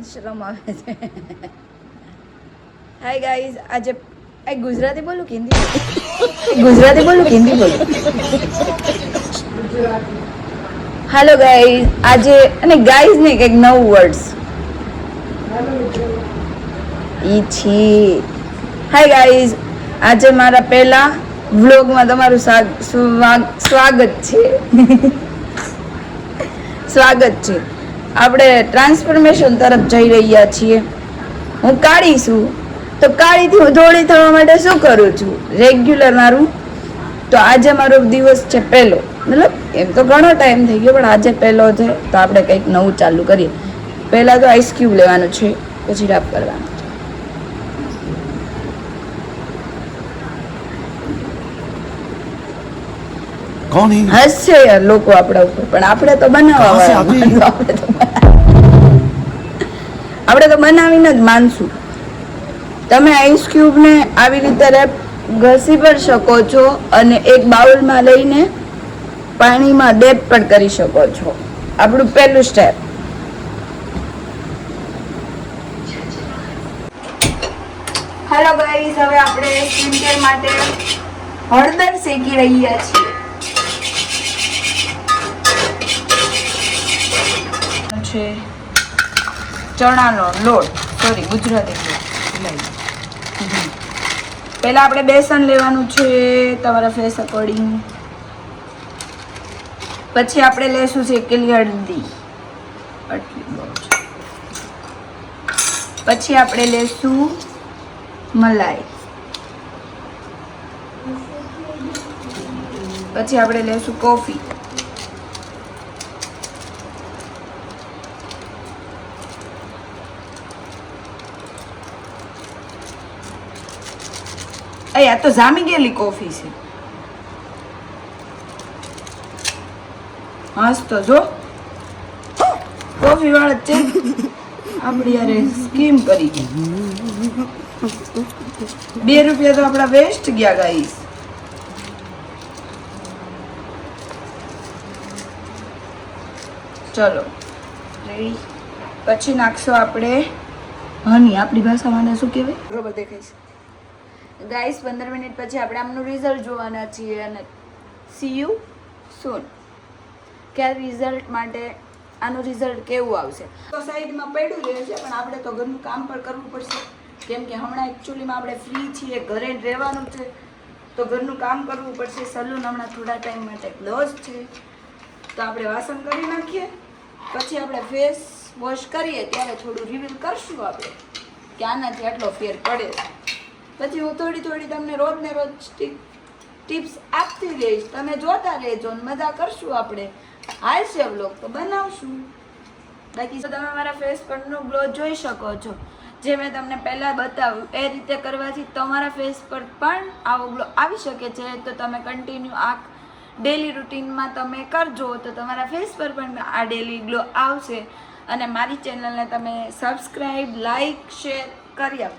શરમ આવે છે. હાય ગાઈઝ, આજે ગુજરાતી બોલું કે હિન્દી? ગુજરાતી બોલું કે હિન્દી બોલું? હાલો ગાઈઝ, આજે અને ગાઈઝ ને કંઈક નવું વર્ડ્સ ઈ છી. હાય ગાઈઝ, આજે મારા પહેલા વ્લોગમાં તમારું સ્વાગત છે. સ્વાગત છે. આપણે ટ્રાન્સફોર્મેશન તરફ જઈ રહ્યા છીએ. હું કાળી છું, તો કાળીથી હું ધોળી થવા માટે શું કરું છું? રેગ્યુલર મારું. તો આજે મારો દિવસ છે પહેલો, મતલબ એમ તો ઘણો ટાઈમ થઈ ગયો, પણ આજે પહેલો છે, તો આપણે કંઈક નવું ચાલુ કરીએ. પહેલાં તો આઈસ ક્યુબ લેવાનું છે, પછી રાપ કરવાનું છે. कौन है? હસશે યાર લોકો આપણા ઉપર, પણ આપણે તો બનાવવા આપણે તો બનાવીને જ માનશું. તમે આઈસ ક્યુબને આવી રીતે રેપ ઘસી પણ શકો છો અને એક બાઉલમાં લઈને પાણીમાં ડેપ પણ કરી શકો છો. આપણું પહેલું સ્ટેપ. હેલો ગાઈસ, હવે આપણે સ્કિન કેર માટે હળદર શેકી રહ્યા છીએ. છે ચણાનો લોટ, સોરી ગુજરાતી લોટ. પહેલા આપણે બેસન લેવાનું છે તમારા ફેસ અકોર્ડિંગ. પછી આપણે લેશું શેકેલી હળદી, આટલી બહુ છે. પછી આપણે લેશું મલાઈ. પછી આપણે લેશું કોફી. આ તો જામી ગયેલી કોફી છે. હાસ તો જો કોફી વાળા છે આપણી યાર સ્કીમ કરી. 2 રૂપિયા તો આપણા વેસ્ટ ગયા ગાઈસ. ચલો રેડી. પછી નાખશો આપણે હની. આપણી ભાષામાં શું કહેવાય બરોબર દેખાય છે ગાઈસ. 15 મિનિટ પછી આપણે આમનું રિઝલ્ટ જોવાના છીએ અને સી યુ સૂન. કે આ રિઝલ્ટ માટે આનું રિઝલ્ટ કેવું આવશે. તો સાઈડમાં પડ્યું રહે છે, પણ આપણે તો ઘરનું કામ પણ કરવું પડશે, કેમ કે હમણાં એકચ્યુઅલીમાં આપણે ફ્રી છીએ, ઘરે રહેવાનું છે, તો ઘરનું કામ કરવું પડશે. સલૂન હમણાં થોડા ટાઈમ માટે ક્લોઝ છે, તો આપણે વાસણ કરી નાખીએ. પછી આપણે ફેસ વોશ કરીએ ત્યારે થોડું રિવીલ કરશું આપણે કે આનાથી આટલો ફેર પડે. પછી હું થોડી તમને રોજ ને રોજ ટિપ્સ આપતી રહીશ. તમે જોતા રહેજો ને મજા કરશું. આપણે હાલશે વ્લોગ તો બનાવશું. બાકી તમે મારા ફેસ પરનો ગ્લો જોઈ શકો છો, જે મેં તમને પહેલાં બતાવ્યું એ રીતે કરવાથી તમારા ફેસ પર પણ આવો ગ્લો આવી શકે છે. તો તમે કન્ટિન્યુ આ ડેલી રૂટીનમાં તમે કરજો તો તમારા ફેસ પર પણ આ ડેલી ગ્લો આવશે. અને મારી ચેનલને તમે સબસ્ક્રાઈબ, લાઈક, શેર કરી આપજો.